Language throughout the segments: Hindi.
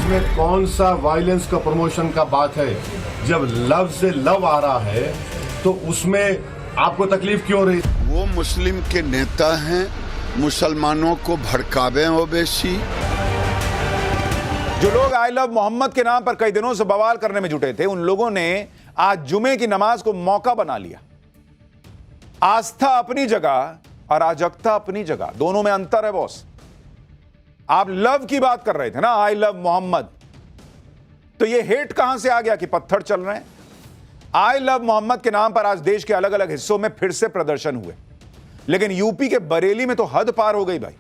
इसमें कौन सा वायलेंस का प्रमोशन का बात है? जब लव से लव आ रहा है तो उसमें आपको तकलीफ क्यों रही? वो मुस्लिम के नेता हैं, मुसलमानों को भड़कावे ओवैसी। जो लोग आई लव मोहम्मद के नाम पर कई दिनों से बवाल करने में जुटे थे, उन लोगों ने आज जुमे की नमाज को मौका बना लिया। आस्था अपनी जगह, अराजकता अपनी जगह, दोनों में अंतर है बॉस। आप लव की बात कर रहे थे ना, आई लव मोहम्मद, तो ये हेट कहां से आ गया कि पत्थर चल रहे हैं? आई लव मोहम्मद के नाम पर आज देश के अलग अलग हिस्सों में फिर से प्रदर्शन हुए, लेकिन यूपी के बरेली में तो हद पार हो गई भाई।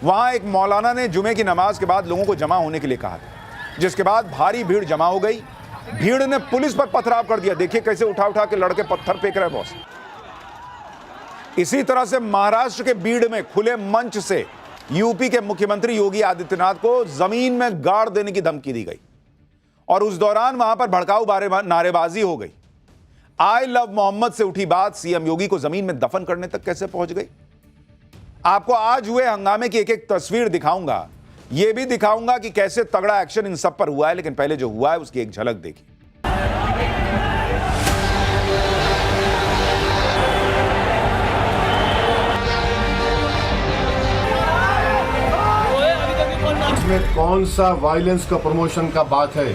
वहां एक मौलाना ने जुमे की नमाज के बाद लोगों को जमा होने के लिए कहा था, जिसके बाद भारी भीड़ जमा हो गई। भीड़ ने पुलिस पर पथराव कर दिया। देखिए कैसे उठा उठा के लड़के पत्थर फेंक रहे बॉस। इसी तरह से महाराष्ट्र के बीड़ में खुले मंच से यूपी के मुख्यमंत्री योगी आदित्यनाथ को जमीन में गाड़ देने की धमकी दी गई और उस दौरान वहां पर भड़काऊ नारेबाजी हो गई। आई लव मोहम्मद से उठी बात सीएम योगी को जमीन में दफन करने तक कैसे पहुंच गई? आपको आज हुए हंगामे की एक एक तस्वीर दिखाऊंगा। यह भी दिखाऊंगा कि कैसे तगड़ा एक्शन इन सब पर हुआ है, लेकिन पहले जो हुआ है उसकी एक झलक देखिए। इसमें कौन सा वायलेंस का प्रमोशन का बात है?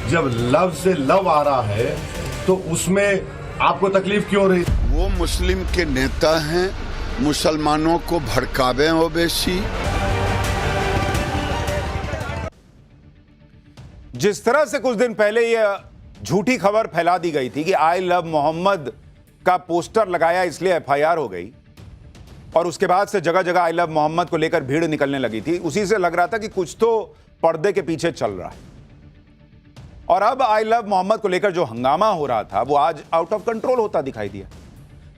जब लव से लव आ रहा है तो उसमें आपको तकलीफ क्यों रही? वो मुस्लिम के नेता हैं, मुसलमानों को भड़कावे ओवैसी। जिस तरह से कुछ दिन पहले यह झूठी खबर फैला दी गई थी कि आई लव मोहम्मद का पोस्टर लगाया इसलिए एफआईआर हो गई, और उसके बाद से जगह जगह आई लव मोहम्मद को लेकर भीड़ निकलने लगी थी, उसी से लग रहा था कि कुछ तो पर्दे के पीछे चल रहा है। और अब आई लव मोहम्मद को लेकर जो हंगामा हो रहा था वो आज आउट ऑफ कंट्रोल होता दिखाई दिया।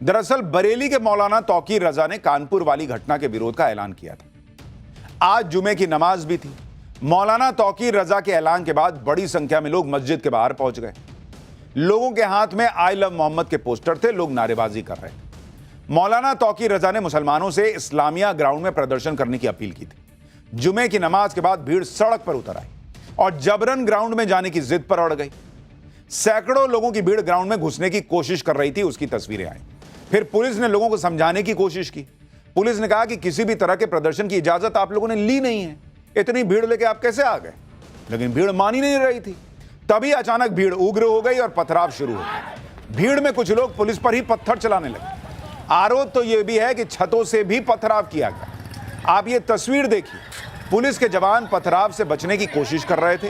दरअसल बरेली के मौलाना तौकीर रजा ने कानपुर वाली घटना के विरोध का ऐलान किया था। आज जुमे की नमाज भी थी। मौलाना तौकीर रजा के ऐलान के बाद बड़ी संख्या में लोग मस्जिद के बाहर पहुंच गए। लोगों के हाथ में आई लव मोहम्मद के पोस्टर थे, लोग नारेबाजी कर रहे थे। मौलाना तौकीर रजा ने मुसलमानों से इस्लामिया ग्राउंड में प्रदर्शन करने की अपील की थी। जुमे की नमाज के बाद भीड़ सड़क पर उतर आई और जबरन ग्राउंड में जाने की जिद पर अड़ गई। सैकड़ों लोगों की भीड़ ग्राउंड में घुसने की कोशिश कर रही थी, उसकी तस्वीरें आई। फिर पुलिस ने लोगों को समझाने की कोशिश की। पुलिस ने कहा कि किसी भी तरह के प्रदर्शन की इजाजत आप लोगों ने ली नहीं है, इतनी भीड़ लेके आप कैसे आ गए? लेकिन भीड़ मान ही नहीं रही थी। तभी अचानक भीड़ उग्र हो गई और पथराव शुरू हो गया। भीड़ में कुछ लोग पुलिस पर ही पत्थर चलाने लगे। आरोप तो यह भी है कि छतों से भी पथराव किया गया। आप ये तस्वीर देखिए, पुलिस के जवान पथराव से बचने की कोशिश कर रहे थे।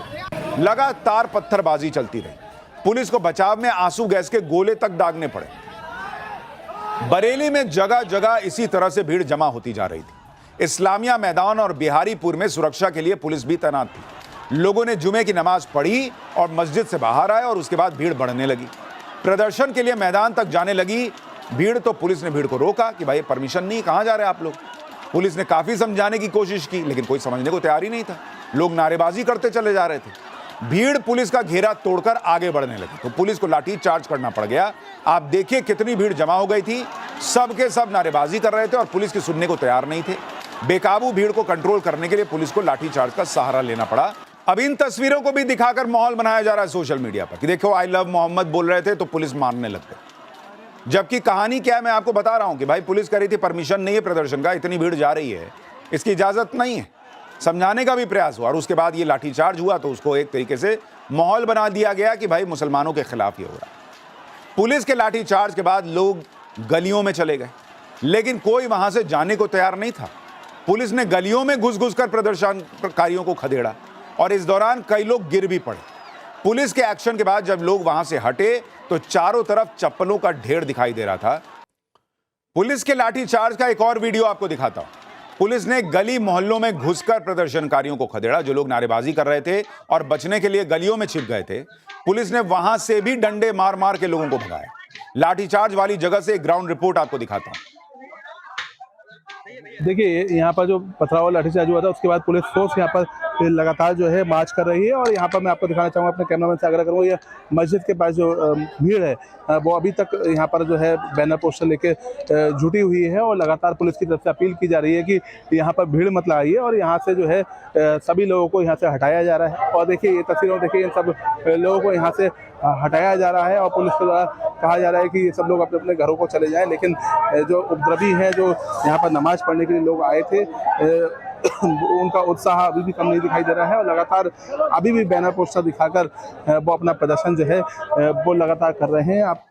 लगातार पत्थरबाजी चलती रही। पुलिस को बचाव में आंसू गैस के गोले तक दागने पड़े। बरेली में जगह जगह इसी तरह से भीड़ जमा होती जा रही थी। इस्लामिया मैदान और बिहारीपुर में सुरक्षा के लिए पुलिस भी तैनात थी। लोगों ने जुमे की नमाज पढ़ी और मस्जिद से बाहर आए और उसके बाद भीड़ बढ़ने लगी। प्रदर्शन के लिए मैदान तक जाने लगी भीड़, तो पुलिस ने भीड़ को रोका कि भाई परमिशन नहीं, कहां जा रहे हैं आप लोग? पुलिस ने काफी समझाने की कोशिश की, लेकिन कोई समझने को तैयार ही नहीं था। लोग नारेबाजी करते चले जा रहे थे। भीड़ पुलिस का घेरा तोड़कर आगे बढ़ने लगी तो पुलिस को लाठी चार्ज करना पड़ गया। आप देखिए कितनी भीड़ जमा हो गई थी। सबके सब नारेबाजी कर रहे थे और पुलिस की सुनने को तैयार नहीं थे। बेकाबू भीड़ को कंट्रोल करने के लिए पुलिस को लाठीचार्ज का सहारा लेना पड़ा। अब इन तस्वीरों को भी दिखाकर माहौल बनाया जा रहा है सोशल मीडिया पर कि देखो आई लव मोहम्मद बोल रहे थे तो पुलिस मारने लग गई। जबकि कहानी क्या है मैं आपको बता रहा हूं कि भाई पुलिस कह रही थी परमिशन नहीं है प्रदर्शन का, इतनी भीड़ जा रही है, इसकी इजाजत नहीं है। समझाने का भी प्रयास हुआ और उसके बाद ये लाठीचार्ज हुआ तो उसको एक तरीके से माहौल बना दिया गया कि भाई मुसलमानों के खिलाफ ये हो रहा है। पुलिस के लाठीचार्ज के बाद लोग गलियों में चले गए, लेकिन कोई वहां से जाने को तैयार नहीं था। पुलिस ने गलियों में घुस घुस कर प्रदर्शनकारियों को खदेड़ा और इस दौरान कई लोग गिर भी पड़े। पुलिस के एक्शन के बाद जब लोग वहां से हटे तो चारों तरफ चप्पलों का ढेर दिखाई दे रहा था। पुलिस के लाठीचार्ज का एक और वीडियो आपको दिखाता हूं। पुलिस ने गली मोहल्लों में घुसकर प्रदर्शनकारियों को खदेड़ा, जो लोग नारेबाजी कर रहे थे और बचने के लिए गलियों में छिप गए थे। पुलिस ने वहां से भी डंडे मार मार के लोगों को भगाया। लाठीचार्ज वाली जगह से एक ग्राउंड रिपोर्ट आपको दिखाता हूं। देखिए यहाँ पर जो पथराव लाठीचार्ज हुआ था उसके बाद पुलिस फोर्स यहाँ पर लगातार जो है मार्च कर रही है। और यहाँ पर मैं आपको दिखाना चाहूँगा, अपने कैमरामैन से आग्रह करूँगा, ये मस्जिद के पास जो भीड़ है वो अभी तक यहाँ पर जो है बैनर पोस्टर लेके जुटी हुई है। और लगातार पुलिस की तरफ से अपील की जा रही है कि यहाँ पर भीड़ मत लगाइए और यहाँ से जो है सभी लोगों को यहाँ से हटाया जा रहा है। और देखिए ये तस्वीरों देखिए, इन सब लोगों को यहाँ से हटाया जा रहा है और पुलिस के द्वारा कहा जा रहा है कि ये सब लोग अपने अपने घरों को चले जाएं। लेकिन जो उपद्रवी हैं, जो यहाँ पर नमाज पढ़ने के लिए लोग आए थे, उनका उत्साह अभी भी कम नहीं दिखाई दे रहा है और लगातार अभी भी बैनर पोस्टर दिखाकर वो अपना प्रदर्शन जो है वो लगातार कर रहे हैं। आप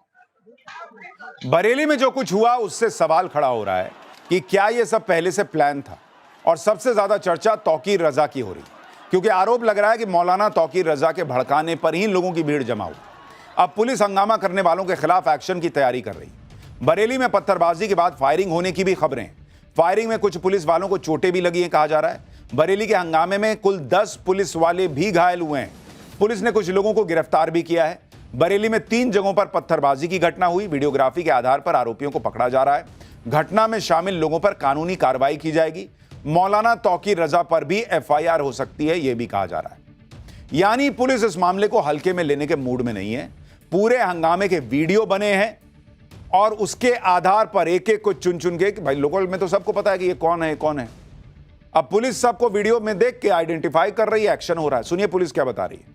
बरेली में जो कुछ हुआ उससे सवाल खड़ा हो रहा है कि क्या यह सब पहले से प्लान था। और सबसे ज्यादा चर्चा तौकीर रजा की हो रही, क्योंकि आरोप लग रहा है कि मौलाना तौकीर रजा के भड़काने पर ही लोगों की भीड़ जमा हुई। अब पुलिस हंगामा करने वालों के खिलाफ एक्शन की तैयारी कर रही। बरेली में पत्थरबाजी के बाद फायरिंग होने की भी खबरें हैं। फायरिंग में कुछ पुलिस वालों को चोटें भी लगी हैं, कहा जा रहा है। बरेली के हंगामे में कुल 10 पुलिस वाले भी घायल हुए हैं। पुलिस ने कुछ लोगों को गिरफ्तार भी किया है। बरेली में 3 जगहों पर पत्थरबाजी की घटना हुई। वीडियोग्राफी के आधार पर आरोपियों को पकड़ा जा रहा है। घटना में शामिल लोगों पर कानूनी कार्रवाई की जाएगी। मौलाना तौकीर रजा पर भी FIR हो सकती है, यह भी कहा जा रहा है। यानी पुलिस इस मामले को हल्के में लेने के मूड में नहीं है। पूरे हंगामे के वीडियो बने हैं और उसके आधार पर एक एक को चुन चुन के, भाई लोकल में तो सबको पता है कि ये कौन है कौन है। अब पुलिस सबको वीडियो में देख के आइडेंटिफाई कर रही है, एक्शन हो रहा है। सुनिए पुलिस क्या बता रही है।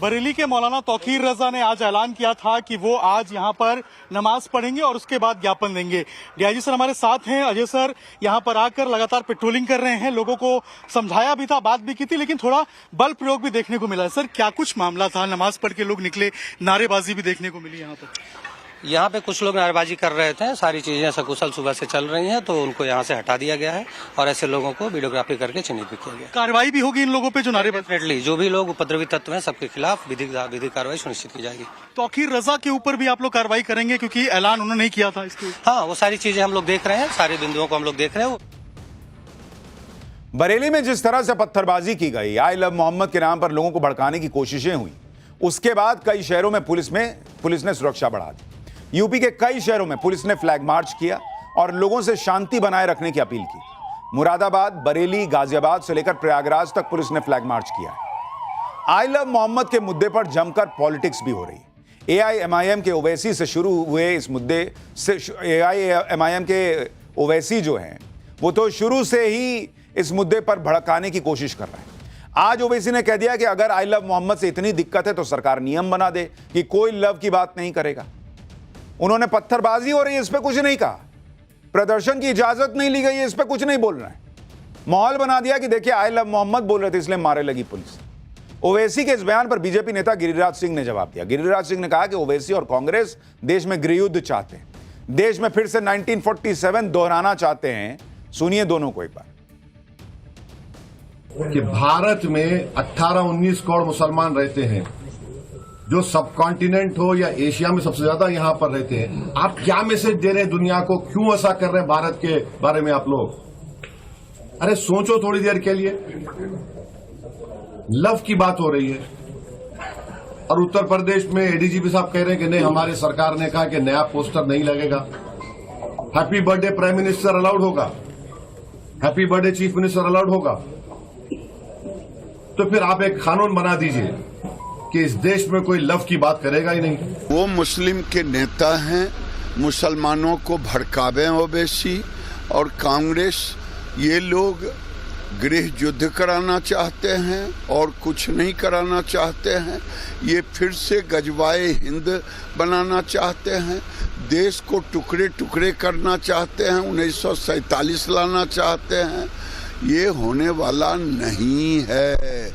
बरेली के मौलाना तौकीर रजा ने आज ऐलान किया था कि वो आज यहां पर नमाज पढ़ेंगे और उसके बाद ज्ञापन देंगे। डीआईजी सर हमारे साथ हैं। अजय सर यहां पर आकर लगातार पेट्रोलिंग कर रहे हैं, लोगों को समझाया भी था, बात भी की थी, लेकिन थोड़ा बल प्रयोग भी देखने को मिला। सर क्या कुछ मामला था? नमाज पढ़ के लोग निकले, नारेबाजी भी देखने को मिली यहाँ पर। यहाँ पे कुछ लोग नारेबाजी कर रहे थे, सारी चीजें सकुशल सुबह से चल रही हैं, तो उनको यहाँ से हटा दिया गया है और ऐसे लोगों को वीडियोग्राफी करके चिन्हित भी किया गया। कार्रवाई भी होगी इन लोगों पे जो नारेबाजी। डेफिनेटली जो भी लोग उपद्रवी तत्व हैं सबके खिलाफ विधिक कार्रवाई सुनिश्चित की जाएगी। तौकीर रजा के ऊपर भी आप लोग कार्रवाई करेंगे, क्योंकि ऐलान उन्होंने नहीं किया था इसके। हाँ, वो सारी चीजें हम लोग देख रहे हैं, सारे बिंदुओं को हम लोग देख रहे हैं। बरेली में जिस तरह से पत्थरबाजी की गई, आई लव मोहम्मद के नाम पर लोगों को भड़काने की कोशिशें हुई, उसके बाद कई शहरों में पुलिस ने सुरक्षा बढ़ा दी। यूपी के कई शहरों में पुलिस ने फ्लैग मार्च किया और लोगों से शांति बनाए रखने की अपील की। मुरादाबाद, बरेली, गाजियाबाद से लेकर प्रयागराज तक पुलिस ने फ्लैग मार्च किया है। आई लव मोहम्मद के मुद्दे पर जमकर पॉलिटिक्स भी हो रही है। AIMIM के ओवैसी से शुरू हुए इस मुद्दे से AIMIM के ओवैसी जो हैं वो तो शुरू से ही इस मुद्दे पर भड़काने की कोशिश कर रहे हैं। आज ओवैसी ने कह दिया कि अगर आई लव मोहम्मद से इतनी दिक्कत है तो सरकार नियम बना दे कि कोई लव की बात नहीं करेगा। उन्होंने पत्थरबाजी हो रही है इस पे कुछ नहीं कहा, प्रदर्शन की इजाजत नहीं ली गई है इस पे कुछ नहीं बोलना है। माहौल बना दिया कि देखिए आई लव मोहम्मद बोल रहे थे इसलिए मारे लगी पुलिस। ओवैसी के इस बयान पर बीजेपी नेता गिरिराज सिंह ने जवाब दिया। गिरिराज सिंह ने कहा कि ओवैसी और कांग्रेस देश में गृहयुद्ध चाहते हैं, देश में फिर से 1947 दोहराना चाहते हैं। सुनिए दोनों को एक बार। कि भारत में 18-19 करोड़ मुसलमान रहते हैं, जो सब कॉन्टिनेंट हो या एशिया में सबसे ज्यादा यहां पर रहते हैं। आप क्या मैसेज दे रहे हैं दुनिया को? क्यों ऐसा कर रहे हैं भारत के बारे में आप लोग? अरे सोचो थोड़ी देर के लिए। लव की बात हो रही है और उत्तर प्रदेश में ADGP साहब कह रहे हैं कि नहीं, हमारी सरकार ने कहा कि नया पोस्टर नहीं लगेगा। Happy birthday prime minister allowed होगा, happy birthday chief minister allowed होगा। तो फिर आप एक कानून बना दीजिए कि इस देश में कोई लव की बात करेगा ही नहीं। वो मुस्लिम के नेता हैं, मुसलमानों को भड़कावे ओवैसी और कांग्रेस। ये लोग गृह युद्ध कराना चाहते हैं और कुछ नहीं कराना चाहते हैं। ये फिर से गजवाए हिंद बनाना चाहते हैं, देश को टुकड़े टुकड़े करना चाहते हैं, 1947 लाना चाहते हैं। ये होने वाला नहीं है।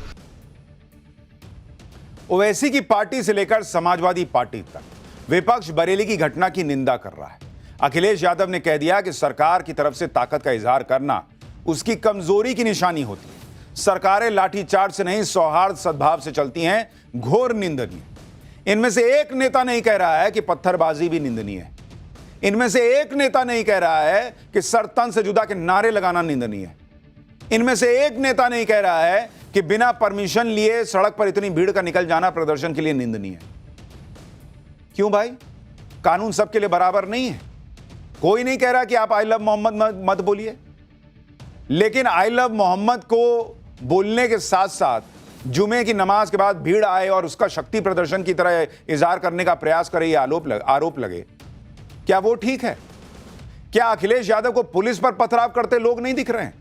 ओवैसी की पार्टी से लेकर समाजवादी पार्टी तक विपक्ष बरेली की घटना की निंदा कर रहा है। अखिलेश यादव ने कह दिया कि सरकार की तरफ से ताकत का इजहार करना उसकी कमजोरी की निशानी होती है। सरकारें लाठीचार्ज से नहीं सौहार्द सद्भाव से चलती हैं, घोर निंदनीय। इनमें से एक नेता नहीं कह रहा है कि पत्थरबाजी भी निंदनीय है। इनमें से एक नेता नहीं कह रहा है कि सर तन से जुदा के नारे लगाना निंदनीय है। इनमें से एक नेता नहीं कह रहा है कि बिना परमिशन लिए सड़क पर इतनी भीड़ का निकल जाना प्रदर्शन के लिए निंदनीय है। क्यों भाई? कानून सबके लिए बराबर नहीं है। कोई नहीं कह रहा कि आप आई लव मोहम्मद मत बोलिए, लेकिन आई लव मोहम्मद को बोलने के साथ साथ जुमे की नमाज के बाद भीड़ आए और उसका शक्ति प्रदर्शन की तरह इजहार करने का प्रयास करे, ये आरोप लगे, क्या वो ठीक है? क्या अखिलेश यादव को पुलिस पर पथराव करते लोग नहीं दिख रहे हैं?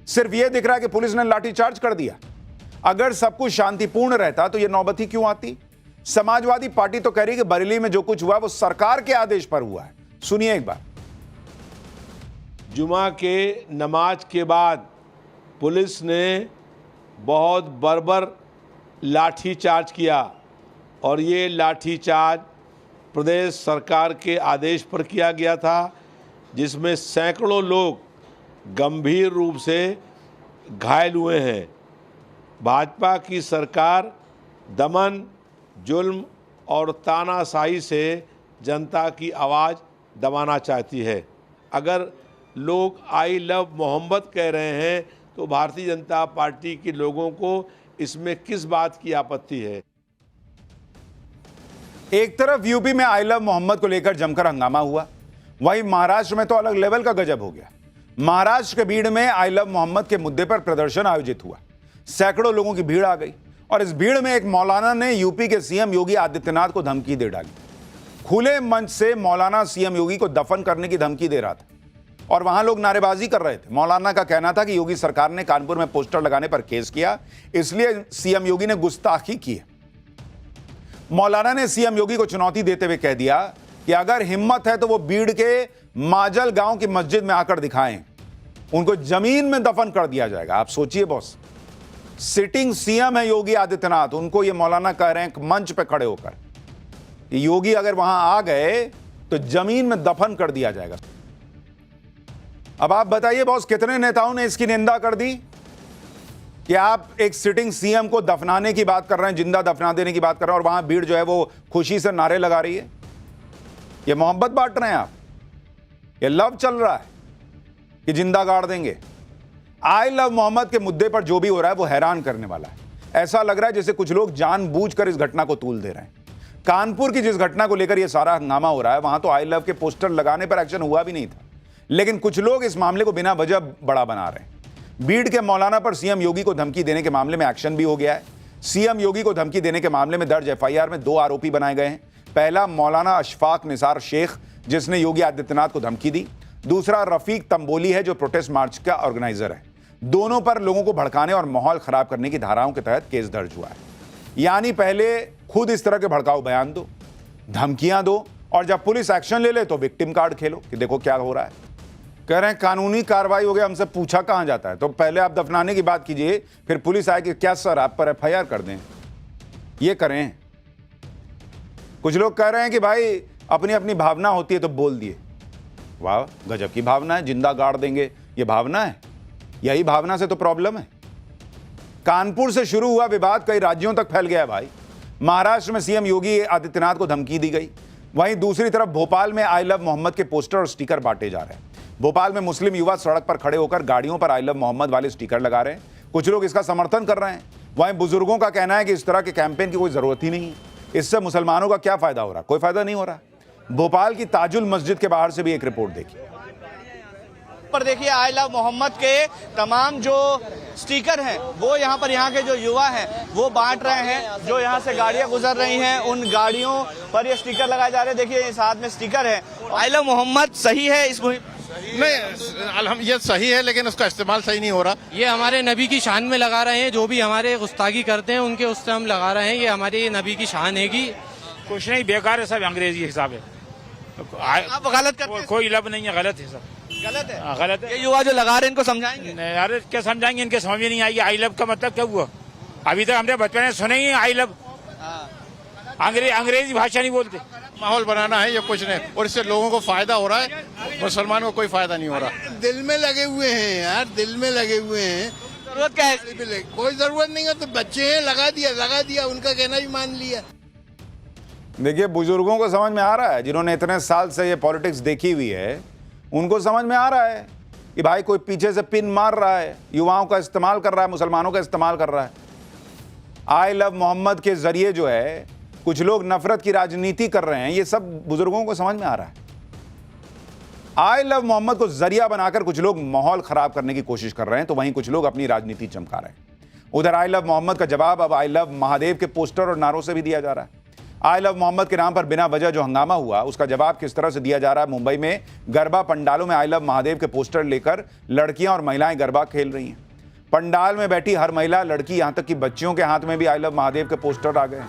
सिर्फ यह दिख रहा है कि पुलिस ने लाठीचार्ज कर दिया। अगर सब कुछ शांतिपूर्ण रहता तो यह नौबत ही क्यों आती? समाजवादी पार्टी तो कह रही है कि बरेली में जो कुछ हुआ वो सरकार के आदेश पर हुआ है। सुनिए एक बार। जुमा के नमाज के बाद पुलिस ने बहुत बर्बर लाठीचार्ज किया और ये लाठीचार्ज प्रदेश सरकार के आदेश पर किया गया था, जिसमें सैकड़ों लोग गंभीर रूप से घायल हुए हैं। भाजपा की सरकार दमन, जुल्म और तानाशाही से जनता की आवाज़ दबाना चाहती है। अगर लोग आई लव मोहम्मद कह रहे हैं तो भारतीय जनता पार्टी के लोगों को इसमें किस बात की आपत्ति है? एक तरफ यूपी में आई लव मोहम्मद को लेकर जमकर हंगामा हुआ, वहीं महाराष्ट्र में तो अलग लेवल का गजब हो गया। महाराष्ट्र के बीड़ में आई लव मोहम्मद के मुद्दे पर प्रदर्शन आयोजित हुआ, सैकड़ों लोगों की भीड़ आ गई और इस भीड़ में एक मौलाना ने यूपी के सीएम योगी आदित्यनाथ को धमकी दे डाली। खुले मंच से मौलाना सीएम योगी को दफन करने की धमकी दे रहा था और वहां लोग नारेबाजी कर रहे थे। मौलाना का कहना था कि योगी सरकार ने कानपुर में पोस्टर लगाने पर केस किया, इसलिए सीएम योगी ने गुस्ताखी की है। मौलाना ने सीएम योगी को चुनौती देते हुए कह दिया कि अगर हिम्मत है तो वो बीड़ के माजल गांव की मस्जिद में आकर दिखाएं, उनको जमीन में दफन कर दिया जाएगा। आप सोचिए बॉस, सिटिंग सीएम है योगी आदित्यनाथ, उनको ये मौलाना कह रहे हैं मंच पे खड़े होकर, योगी अगर वहां आ गए तो जमीन में दफन कर दिया जाएगा। अब आप बताइए बॉस, कितने नेताओं ने इसकी निंदा कर दी कि आप एक सिटिंग सीएम को दफनाने की बात कर रहे हैं, जिंदा दफना देने की बात कर रहे हैं और वहां भीड़ जो है वो खुशी से नारे लगा रही है। ये मोहब्बत बांट रहे हैं आप, ये लव चल रहा है कि जिंदा गाड़ देंगे। आई लव मोहम्मद के मुद्दे पर जो भी हो रहा है वो हैरान करने वाला है। ऐसा लग रहा है जैसे कुछ लोग जानबूझकर इस घटना को तूल दे रहे हैं। कानपुर की जिस घटना को लेकर यह सारा हंगामा हो रहा है, वहां तो आई लव के पोस्टर लगाने पर एक्शन हुआ भी नहीं था, लेकिन कुछ लोग इस मामले को बिना वजह बड़ा बना रहे हैं। बीड़ के मौलाना पर सीएम योगी को धमकी देने के मामले में एक्शन भी हो गया है। सीएम योगी को धमकी देने के मामले में दर्ज एफआईआर में 2 आरोपी बनाए गए हैं। पहला मौलाना अशफाक निसार शेख, जिसने योगी आदित्यनाथ को धमकी दी। दूसरा रफीक तंबोली है, जो प्रोटेस्ट मार्च का ऑर्गेनाइजर है। दोनों पर लोगों को भड़काने और माहौल खराब करने की धाराओं के तहत केस दर्ज हुआ है। यानी पहले खुद इस तरह के भड़काऊ बयान दो, धमकियां दो और जब पुलिस एक्शन ले ले तो विक्टिम कार्ड खेलो कि देखो क्या हो रहा है। कह रहे हैं कानूनी कार्रवाई हो गया, हमसे पूछा कहां जाता है? तो पहले आप दफनाने की बात कीजिए, फिर पुलिस आए कि क्या सर आप पर एफआईआर कर दें, ये करें। कुछ लोग कह रहे हैं कि भाई अपनी अपनी भावना होती है तो बोल दिए। वाह, गजब की भावना है, जिंदा गाड़ देंगे, ये भावना है? यही भावना से तो प्रॉब्लम है। कानपुर से शुरू हुआ विवाद कई राज्यों तक फैल गया है भाई। महाराष्ट्र में सीएम योगी आदित्यनाथ को धमकी दी गई, वहीं दूसरी तरफ भोपाल में आई लव मोहम्मद के पोस्टर और स्टिकर बांटे जा रहे हैं। भोपाल में मुस्लिम युवा सड़क पर खड़े होकर गाड़ियों पर आई लव मोहम्मद वाले स्टिकर लगा रहे हैं। कुछ लोग इसका समर्थन कर रहे हैं। वहीं बुजुर्गों का कहना है कि इस तरह के कैंपेन की कोई जरूरत ही नहीं है, इससे मुसलमानों का क्या फायदा हो रहा? कोई फायदा नहीं हो रहा। भोपाल की ताजुल मस्जिद के बाहर से भी एक रिपोर्ट देखिए। पर देखिए, आई लव मोहम्मद के तमाम जो स्टिकर हैं वो यहाँ के जो युवा हैं वो बांट रहे हैं। जो यहाँ से गाड़ियाँ गुजर रही हैं उन गाड़ियों पर ये स्टिकर लगाए जा रहे हैं। देखिए इस हाथ में स्टिकर है। आई लव मोहम्मद सही है इस मुहिम? नहीं, ये सही है लेकिन उसका इस्तेमाल सही नहीं हो रहा। ये हमारे नबी की शान में लगा रहे हैं, जो भी हमारे गुस्ताखी करते हैं उनके उससे हम लगा रहे हैं। ये हमारे नबी की शान है कि कुछ नहीं, बेकार है, सब अंग्रेजी हिसाब है। आप गलत करते हैं? कोई लब नहीं है, गलत है सब, गलत है। गलत है। ये युवा जो लगा रहे हैं इनको समझाएंगे? यार क्या समझाएंगे, इनके समझ में नहीं आएगी आई लव का मतलब क्या हुआ। अभी तक हमने बचपन में सुने ही आई लव। अंग्रेजी भाषा नहीं बोलते। माहौल बनाना है, ये कुछ नहीं, और इससे लोगों को फायदा हो रहा है, मुसलमानों को कोई फायदा नहीं हो रहा। दिल में लगे हुए हैं यार, दिल में लगे हुए हैं। जरूरत क्या है? कोई जरूरत नहीं है, तो बच्चे हैं, लगा दिया, उनका कहना भी मान लिया। देखिए, बुजुर्गों को समझ में आ रहा है, जिन्होंने इतने साल से ये पॉलिटिक्स देखी हुई है, उनको समझ में आ रहा है कि भाई कोई पीछे से पिन मार रहा है, युवाओं का इस्तेमाल कर रहा है, मुसलमानों का इस्तेमाल कर रहा है। आई लव मोहम्मद के जरिए जो है कुछ लोग नफरत की राजनीति कर रहे हैं, ये सब बुजुर्गों को समझ में आ रहा है। आई लव मोहम्मद को जरिया बनाकर कुछ लोग माहौल खराब करने की कोशिश कर रहे हैं, तो वहीं कुछ लोग अपनी राजनीति चमका रहे हैं। उधर आई लव मोहम्मद का जवाब अब आई लव महादेव के पोस्टर और नारों से भी दिया जा रहा है। आई लव मोहम्मद के नाम पर बिना वजह जो हंगामा हुआ, उसका जवाब किस तरह से दिया जा रहा है। मुंबई में गरबा पंडालों में आई लव महादेव के पोस्टर लेकर लड़कियां और महिलाएं गरबा खेल रही हैं। पंडाल में बैठी हर महिला, लड़की, यहां तक कि बच्चियों के हाथ में भी आई लव महादेव के पोस्टर आ गए हैं।